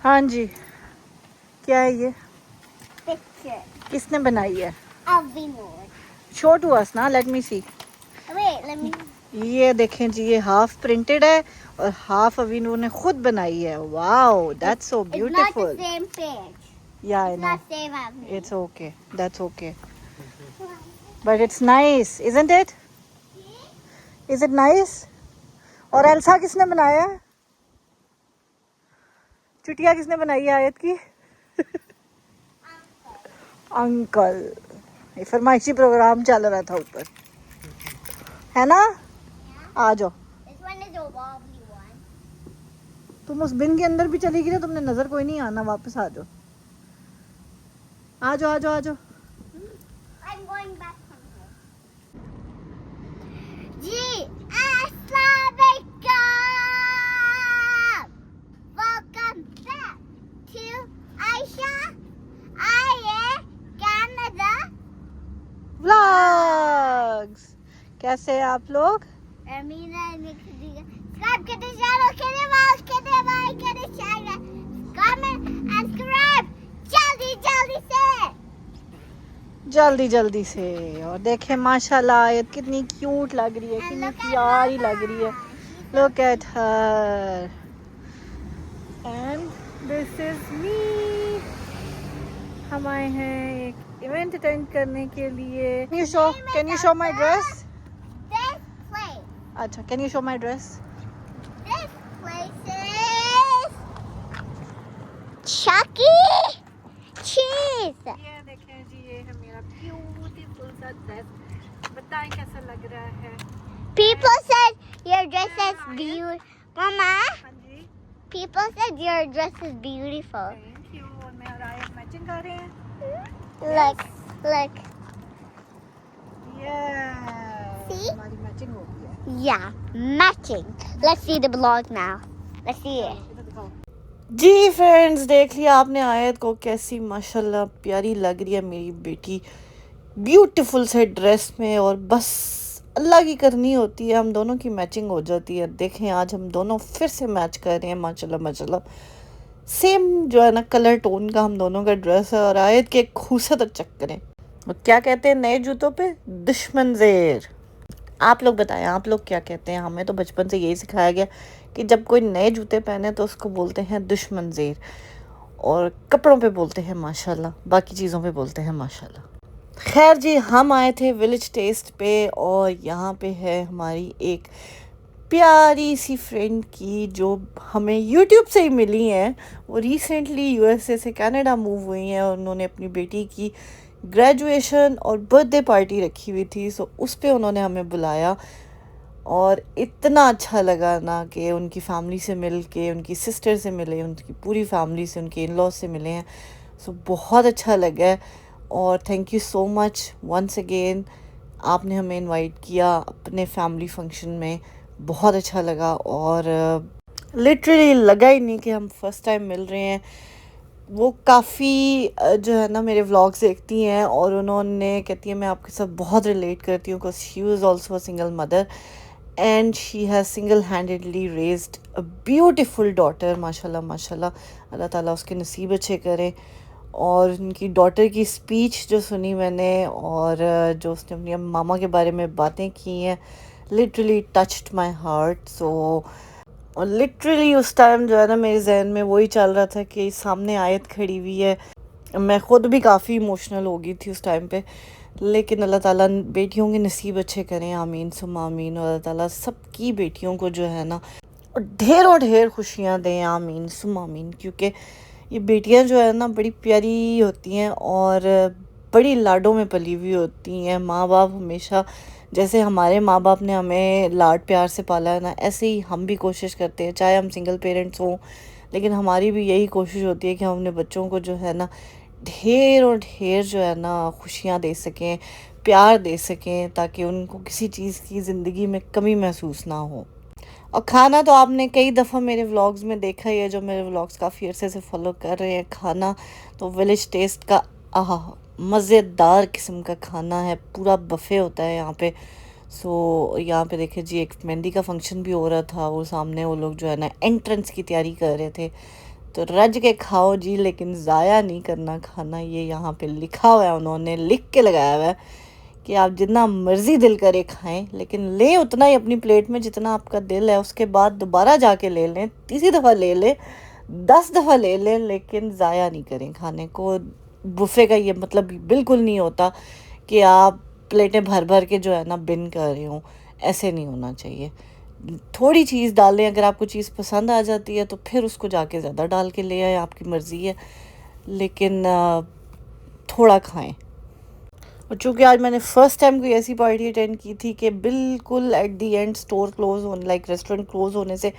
हाँ जी, क्या है ये? Picture. किसने बनाई है? Avinod. शो टू अस ना, लेट मी सी। Wait, let me. ये देखें जी, ये हाफ प्रिंटेड है और हाफ अवीनू ने खुद बनाई है। Wow, that's so It's not the beautiful. same page. या I It's no, not same as me. It's okay, that's okay, but it's nice, isn't it? Is it nice? और Elsa किसने बनाया है? चुटिया किसने बनाई है आयत की? अंकल। ये फरमाइशी प्रोग्राम चल रहा था ऊपर, है ना? आ जाओ। This one is a wobbly one. तुम उस बिन के अंदर भी चली गई ना, तुमने नजर कोई नहीं आना, वापस आ जाओ, आ जाओ, आ जाओ, आ जाओ। I'm going back from here. Ji, Assalamualaikum. Welcome back to Aisha. I Canada. Vlogs, कैसे हैं आप लोग? Amina subscribe to the channel, get the channel, comment and subscribe. जल्दी से. जल्दी जल्दी से। और देखें माशाल्लाह आयत कितनी क्यूट लग रही है, And कितनी look at प्यारी Mama. लग रही है। She's look at her and this is me. हम आए हैं एक इवेंट अटेंड करने के लिए। Can you show my dress? This place. अच्छा, can you show my dress? This place is Chuck E. Cheese. ये देखें जी, ये है मेरा ब्यूटीफुल सा ड्रेस। बताएं कैसा लग रहा है? People said your dress is beautiful. Mama, हाँ जी, people said your dress is beautiful. Thank you. और मैं और आयत मैचिंग कर रहे हैं। Look. ये See? हमारी मैचिंग हो गई है। Yeah, matching. Let's see the vlog now. Let's see it. इधर दिखाओ। जी फ्रेंड्स, देख लिया आपने आयत को, कैसी माशाल्लाह प्यारी लग रही है मेरी बेटी ब्यूटीफुल से ड्रेस में। और बस अल्लाह की करनी होती है, हम दोनों की मैचिंग हो जाती है। देखें आज हम दोनों फिर से मैच कर रहे हैं, माशाल्लाह माशाल्लाह। सेम जो है ना कलर टोन का हम दोनों का ड्रेस है। और आयत के खूबसूरत चक्करें, और क्या कहते हैं नए जूतों पे? दुश्मन ज़ेर। आप लोग बताएं, आप लोग क्या कहते हैं? हमें तो बचपन से यही सिखाया गया कि जब कोई नए जूते पहने तो उसको बोलते हैं दुश्मन ज़ेर, और कपड़ों पे बोलते हैं माशाल्लाह, बाकी चीज़ों पे बोलते हैं माशाल्लाह। खैर जी, हम आए थे विलेज टेस्ट पे, और यहाँ पे है हमारी एक प्यारी सी फ्रेंड की जो हमें यूट्यूब से ही मिली हैं। वो रिसेंटली यूएसए से कनाडा मूव हुई हैं, और उन्होंने अपनी बेटी की ग्रेजुएशन और बर्थडे पार्टी रखी हुई थी। सो उस पे उन्होंने हमें बुलाया, और इतना अच्छा लगा ना कि उनकी फैमिली से मिल के, उनकी सिस्टर से मिले, उनकी पूरी फैमिली से, उनके इन लॉज से मिले हैं। सो बहुत अच्छा लगा है, और thank you so much once again. आपने हमें इनवाइट किया अपने फैमिली फंक्शन में, बहुत अच्छा लगा। और लिटरली लगा ही नहीं कि हम फर्स्ट टाइम मिल रहे हैं। वो काफ़ी जो है ना मेरे व्लॉग्स देखती हैं, और उन्होंने कहती है मैं आपके साथ बहुत रिलेट करती हूँ, because she was also a single mother and she has single handedly raised a beautiful daughter. माशाल्लाह माशाल्लाह, अल्लाह ताला उसके नसीब अच्छे करें। और उनकी डॉटर की स्पीच जो सुनी मैंने, और जो उसने अपनी मामा के बारे में बातें की हैं, लिटरली टच्ड माई हार्ट। सो और लिटरली उस टाइम जो है ना मेरे जहन में वही चल रहा था कि सामने आयत खड़ी हुई है। मैं ख़ुद भी काफ़ी इमोशनल हो गई थी उस टाइम पे, लेकिन अल्लाह ताला बेटियों के नसीब अच्छे करें, आमीन सुम्मा आमीन। और अल्लाह ताला सबकी बेटियों को जो है ना ढेरों ढेर खुशियाँ दें, आमीन सुम्मा आमीन। क्योंकि ये बेटियां जो है ना बड़ी प्यारी होती हैं, और बड़ी लाडों में पली हुई होती हैं। माँ बाप हमेशा, जैसे हमारे माँ बाप ने हमें लाड प्यार से पाला है ना, ऐसे ही हम भी कोशिश करते हैं, चाहे हम सिंगल पेरेंट्स हों, लेकिन हमारी भी यही कोशिश होती है कि हम अपने बच्चों को जो है ना ढेर और ढेर जो है ना खुशियाँ दे सकें, प्यार दे सकें, ताकि उनको किसी चीज़ की ज़िंदगी में कमी महसूस ना हो। और खाना तो आपने कई दफ़ा मेरे व्लॉग्स में देखा ही है, जो मेरे व्लॉग्स काफ़ी अरसे से फॉलो कर रहे हैं। खाना तो विलेज टेस्ट का आहा मज़ेदार किस्म का खाना है, पूरा बफ़े होता है यहाँ पे। सो यहाँ पे देखिए जी, एक मेहंदी का फंक्शन भी हो रहा था, वो सामने वो लोग जो है ना एंट्रेंस की तैयारी कर रहे थे। तो रज के खाओ जी, लेकिन ज़ाया नहीं करना खाना। ये यहाँ पे लिखा हुआ है, उन्होंने लिख के लगाया हुआ है कि आप जितना मर्ज़ी दिल करे खाएं, लेकिन लें उतना ही अपनी प्लेट में जितना आपका दिल है। उसके बाद दोबारा जाके ले लें, तीसरी दफ़ा ले लें, 10 दफ़ा ले लें, लेकिन ज़ाया नहीं करें खाने को। बुफ़े का ये मतलब बिल्कुल नहीं होता कि आप प्लेटें भर भर के जो है ना बिन कर रहे हो। ऐसे नहीं होना चाहिए। थोड़ी चीज़ डालें, अगर आपको चीज़ पसंद आ जाती है तो फिर उसको जाके ज़्यादा डाल के ले आए, आपकी मर्ज़ी है, लेकिन थोड़ा खाएं। और चूँकि आज मैंने फ़र्स्ट टाइम कोई ऐसी पार्टी अटेंड की थी कि बिल्कुल at the and store close होने, लाइक रेस्टोरेंट क्लोज़ होने से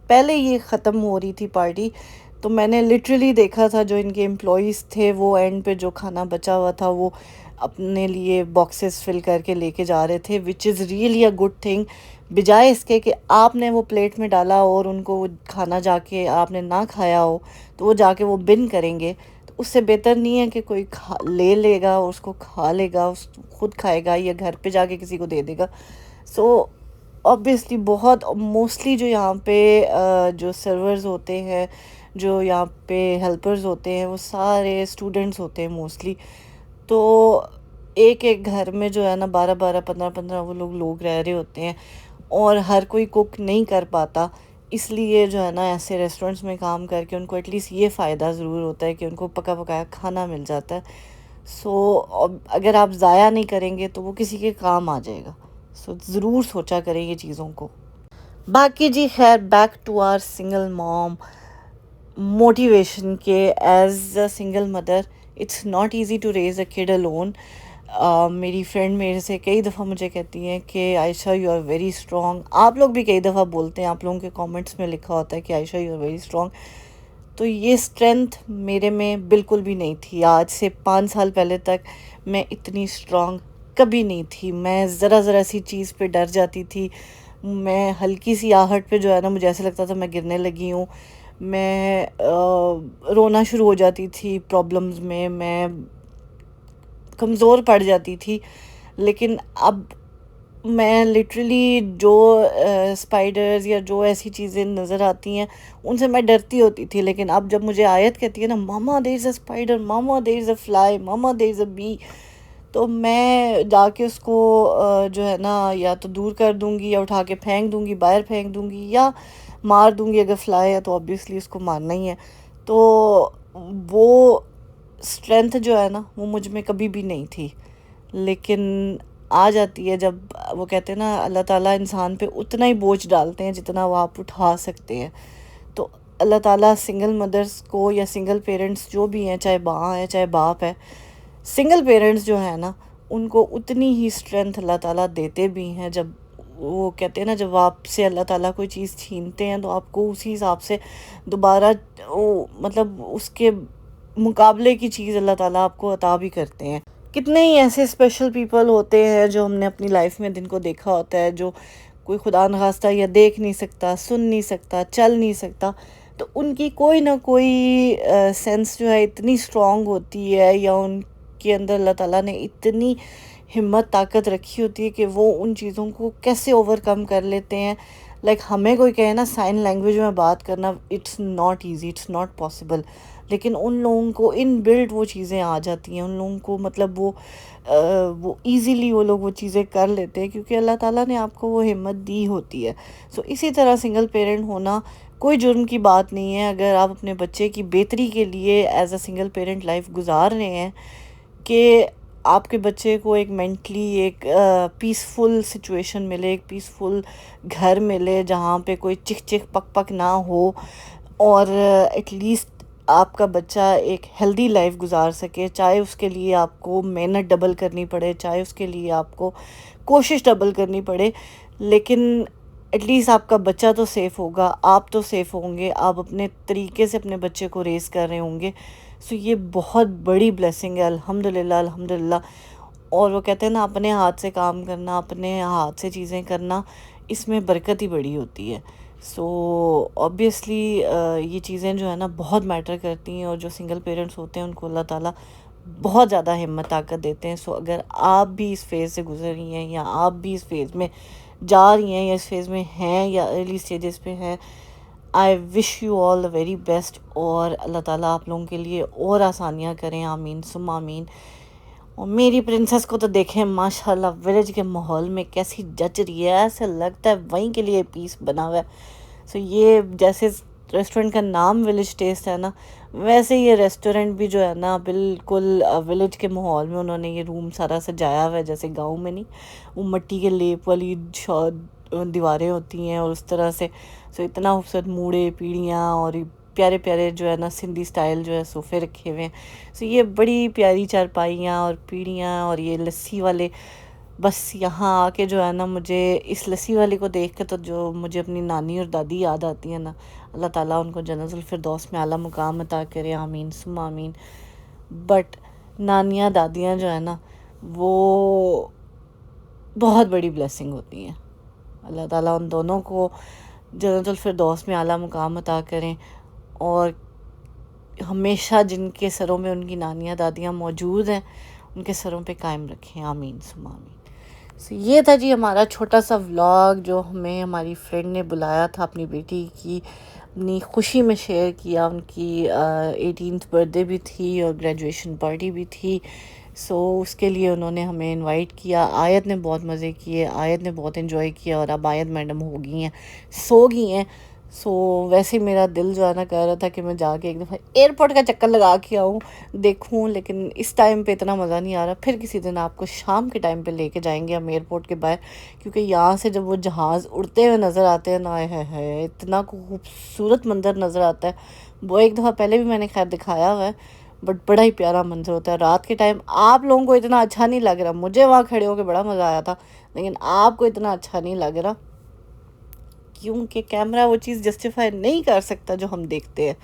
पहले ये ख़त्म हो रही थी पार्टी, तो मैंने लिटरली देखा था जो इनके एम्प्लॉइज़ थे वो एंड पे जो खाना बचा हुआ था वो अपने लिए बॉक्सेस फिल करके लेके जा रहे थे, which is really a good thing. बजाय इसके कि आपने वो प्लेट में डाला और उनको वो खाना जाके आपने ना खाया हो तो वो जाके वो बिन करेंगे, तो उससे बेहतर नहीं है कि कोई खा ले लेगा और उसको खा लेगा, उस खुद खाएगा या घर पे जाके किसी को दे देगा। सो ऑब्वियसली बहुत मोस्टली जो यहाँ पे जो सर्वर्स होते हैं, जो यहाँ पे हेल्पर्स होते हैं, वो सारे स्टूडेंट्स होते हैं मोस्टली। तो एक एक घर में जो है ना 12-12 15-15 वो लोग रह रहे होते हैं और हर कोई कुक नहीं कर पाता। इसलिए जो है ना ऐसे रेस्टोरेंट्स में काम करके उनको एटलीस्ट ये फ़ायदा ज़रूर होता है कि उनको पका पकाया खाना मिल जाता है। सो अब अगर आप ज़ाया नहीं करेंगे तो वो किसी के काम आ जाएगा। सो ज़रूर सोचा करें ये चीज़ों को। बाकी जी खैर, back to our single mom motivation के as a single mother it's not easy to raise a kid alone. मेरी फ्रेंड मेरे से कई दफ़ा मुझे कहती हैं कि Ayesha you are very strong. आप लोग भी कई दफ़ा बोलते हैं, आप लोगों के कमेंट्स में लिखा होता है कि Ayesha you are very strong. तो ये स्ट्रेंथ मेरे में बिल्कुल भी नहीं थी। आज से 5 साल पहले तक मैं इतनी स्ट्रॉन्ग कभी नहीं थी। मैं ज़रा सी चीज़ पे डर जाती थी। मैं हल्की सी आहट पे जो है ना मुझे ऐसे लगता था मैं गिरने लगी हूँ। मैं रोना शुरू हो जाती थी प्रॉब्लम्स में, मैं कमज़ोर पड़ जाती थी। लेकिन अब मैं लिटरली जो स्पाइडर्स या जो ऐसी चीज़ें नज़र आती हैं उनसे मैं डरती होती थी, लेकिन अब जब मुझे आयत कहती है ना, mama there is a spider, mama there is a fly, mama there is a bee, तो मैं जाके उसको जो है ना या तो दूर कर दूंगी या उठा के फेंक दूंगी, बाहर फेंक दूंगी या मार दूंगी। अगर फ्लाई है तो ऑब्वियसली उसको मारना ही है। तो वो स्ट्रेंथ जो है ना वो मुझ में कभी भी नहीं थी, लेकिन आ जाती है जब वो कहते हैं ना अल्लाह ताला इंसान पे उतना ही बोझ डालते हैं जितना वो आप उठा सकते हैं। तो अल्लाह ताला सिंगल मदर्स को या सिंगल पेरेंट्स जो भी हैं, चाहे माँ है चाहे बाप है, सिंगल पेरेंट्स जो है ना उनको उतनी ही स्ट्रेंथ अल्लाह ताला देते भी हैं। जब वो कहते हैं ना जब आपसे अल्लाह ताला कोई चीज़ छीनते हैं तो आपको उसी हिसाब से दोबारा वो मतलब उसके मुकाबले की चीज़ अल्लाह ताला आपको अता भी करते हैं। कितने ही ऐसे स्पेशल पीपल होते हैं जो हमने अपनी लाइफ में जिनको देखा होता है, जो कोई खुदा न खास्ता या देख नहीं सकता, सुन नहीं सकता, चल नहीं सकता, तो उनकी कोई ना कोई सेंस जो है इतनी स्ट्रांग होती है या उनके अंदर अल्लाह ताला ने इतनी हिम्मत ताकत रखी होती है कि वो उन चीज़ों को कैसे ओवरकम कर लेते हैं। लाइक हमें कोई कहे ना साइन लैंग्वेज में बात करना, it's not easy, it's not possible, लेकिन उन लोगों को इन बिल्ड वो चीज़ें आ जाती हैं। उन लोगों को मतलब वो ईज़िली वो लोग वो चीज़ें कर लेते हैं क्योंकि अल्लाह ताला ने आपको वो हिम्मत दी होती है। सो इसी तरह सिंगल पेरेंट होना कोई जुर्म की बात नहीं है। अगर आप अपने बच्चे की बेहतरी के लिए as a single parent life गुजार रहे हैं कि आपके बच्चे को एक मेंटली एक पीसफुल सिचुएशन मिले, एक पीसफुल घर मिले जहाँ पे कोई चिक चिक पक पक ना हो, और एटलीस्ट आपका बच्चा एक हेल्दी लाइफ गुजार सके, चाहे उसके लिए आपको मेहनत डबल करनी पड़े, चाहे उसके लिए आपको कोशिश डबल करनी पड़े, लेकिन एटलीस्ट आपका बच्चा तो सेफ़ होगा, आप तो सेफ़ होंगे, आप अपने तरीके से अपने बच्चे को रेस कर रहे होंगे। सो ये बहुत बड़ी ब्लेसिंग है, अल्हम्दुलिल्लाह अल्हम्दुलिल्लाह। और वो कहते हैं ना अपने हाथ से काम करना, अपने हाथ से चीज़ें करना, इसमें बरकत ही बड़ी होती है। सो ऑब्वियसली ये चीज़ें जो है ना बहुत मैटर करती हैं, और जो सिंगल पेरेंट्स होते हैं उनको अल्लाह ताला बहुत ज़्यादा हिम्मत ताकत देते हैं। सो अगर आप भी इस फेज़ से गुजर रही हैं या आप भी इस फेज़ में जा रही हैं या इस फेज़ में हैं या अर्ली स्टेजेस पे हैं, I wish you all the very best, और अल्लाह ताला आप लोगों के लिए और आसानियाँ करें, आमीन सुम्मा आमीन। और मेरी प्रिंसेस को तो देखें माशाल्लाह विलेज के माहौल में कैसी जच रही है, ऐसे लगता है वहीं के लिए पीस बना हुआ है। सो ये जैसे रेस्टोरेंट का नाम विलेज टेस्ट है ना, वैसे ये रेस्टोरेंट भी जो है ना बिल्कुल विलेज के माहौल में उन्होंने ये रूम सारा सजाया हुआ है, जैसे गांव में नहीं वो मट्टी के लेप वाली दीवारें होती हैं और उस तरह से। सो इतना खूबसूरत मूड़े पीढ़ियाँ और प्यारे प्यारे जो है ना सिंधी स्टाइल जो है सोफ़े रखे हुए हैं। सो ये बड़ी प्यारी चारपाइयाँ और पीढ़ियाँ और ये लस्सी वाले, बस यहाँ आके जो है ना मुझे इस लस्सी वाले को देख के तो जो मुझे अपनी नानी और दादी याद आती है ना, अल्लाह ताला उनको जन्नतुल फिरदौस में आला मुकाम अता करे, आमीन सुम्मा आमीन। बट नानियाँ दादियाँ जो है ना वो बहुत बड़ी ब्लेसिंग होती हैं। अल्लाह ताला उन दोनों को जन्नतुल फिरदौस में आला मुकाम अता करें, और हमेशा जिनके सरों में उनकी नानियाँ दादियाँ मौजूद हैं उनके सरों पे कायम रखें, आमीन सुम्मा आमीन। सो ये था जी हमारा छोटा सा व्लॉग जो हमें हमारी फ्रेंड ने बुलाया था अपनी बेटी की अपनी खुशी में शेयर किया। उनकी 18th बर्थडे भी थी और ग्रेजुएशन पार्टी भी थी। सो उसके लिए उन्होंने हमें इनवाइट किया। आयत ने बहुत मज़े किए, आयत ने बहुत इन्जॉय किया, और अब आयत मैडम हो गई हैं, सो गई हैं। सो वैसे ही मेरा दिल जो है ना कह रहा था कि मैं जाके एक दफ़ा एयरपोर्ट का चक्कर लगा के आऊँ, देखूँ, लेकिन इस टाइम पे इतना मज़ा नहीं आ रहा। फिर किसी दिन आपको शाम के टाइम पे लेके जाएंगे हम एयरपोर्ट के बाहर, क्योंकि यहाँ से जब वो जहाज़ उड़ते हुए नज़र आते हैं ना, है इतना खूबसूरत मंज़र नज़र आता है। वो एक दफ़ा पहले भी मैंने खैर दिखाया हुआ है, बट बड़ा ही प्यारा मंज़र होता है रात के टाइम। आप लोगों को इतना अच्छा नहीं लग रहा, मुझे वहाँ खड़े होकर बड़ा मज़ा आया था, लेकिन आपको इतना अच्छा नहीं लग रहा क्योंकि कैमरा वो चीज़ जस्टिफाई नहीं कर सकता जो हम देखते हैं।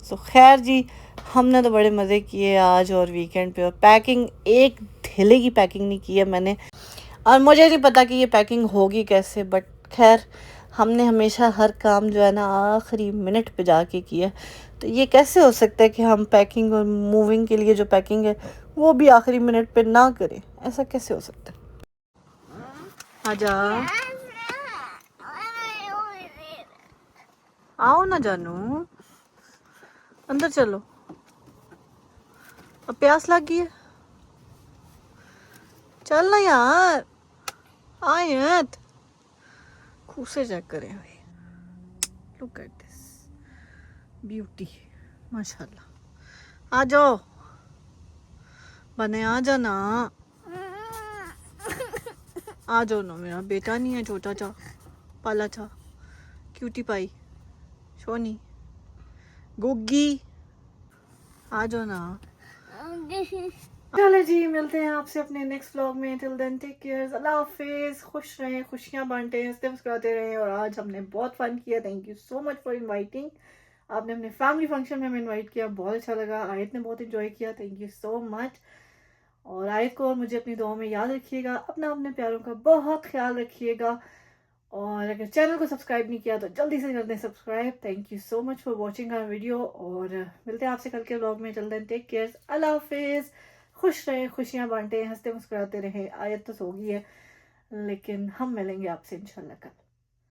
सो खैर जी, हमने तो बड़े मज़े किए आज और वीकेंड पे, और पैकिंग एक थैले की पैकिंग नहीं की है मैंने, और मुझे नहीं पता कि ये पैकिंग होगी कैसे, बट खैर हमने हमेशा हर काम जो है ना आखिरी मिनट पे जाके किया। तो ये कैसे हो सकता है कि हम पैकिंग और मूविंग के लिए जो पैकिंग है वो भी आखिरी मिनट पे ना करें, ऐसा कैसे हो सकता है। आजा, आओ ना जानू, अंदर चलो, अब प्यास लग गई है, चल ना यार, आयत खूसे चेक करें भाई, लुक एट दिस ब्यूटी माशाल्लाह। आ जाओ बने, आ जाना, आ जाओ ना, मेरा बेटा नहीं है छोटा चा पाला चा क्यूटी पाई सोनी गुग्गी, आ जाओ ना। चलो जी, मिलते हैं आपसे अपने नेक्स्ट व्लॉग में। टिल देन टेक केयर, अल्लाह हाफिज, खुश रहें, खुशियां बांटे, हंसते मुस्कुराते रहें। और आज हमने बहुत फन किया, thank you so much for inviting. आपने अपने फैमिली फंक्शन में हमें इनवाइट किया, बहुत अच्छा लगा। आयत ने बहुत इन्जॉय किया, थैंक यू सो मच। और आयत को और मुझे अपनी दुआ में याद रखिएगा, अपना अपने प्यारों का बहुत ख्याल रखिएगा। और अगर चैनल को सब्सक्राइब नहीं किया तो जल्दी से कर दें subscribe. Thank you so much for watching our video, और मिलते हैं आपसे कल के व्लॉग में। टिल देन टेक केयर, अल्लाह हाफिज, खुश रहें, खुशियां बांटें, हंसते मुस्कुराते रहें। आयत तो सो गई है, लेकिन हम मिलेंगे आपसे इंशाल्लाह कल।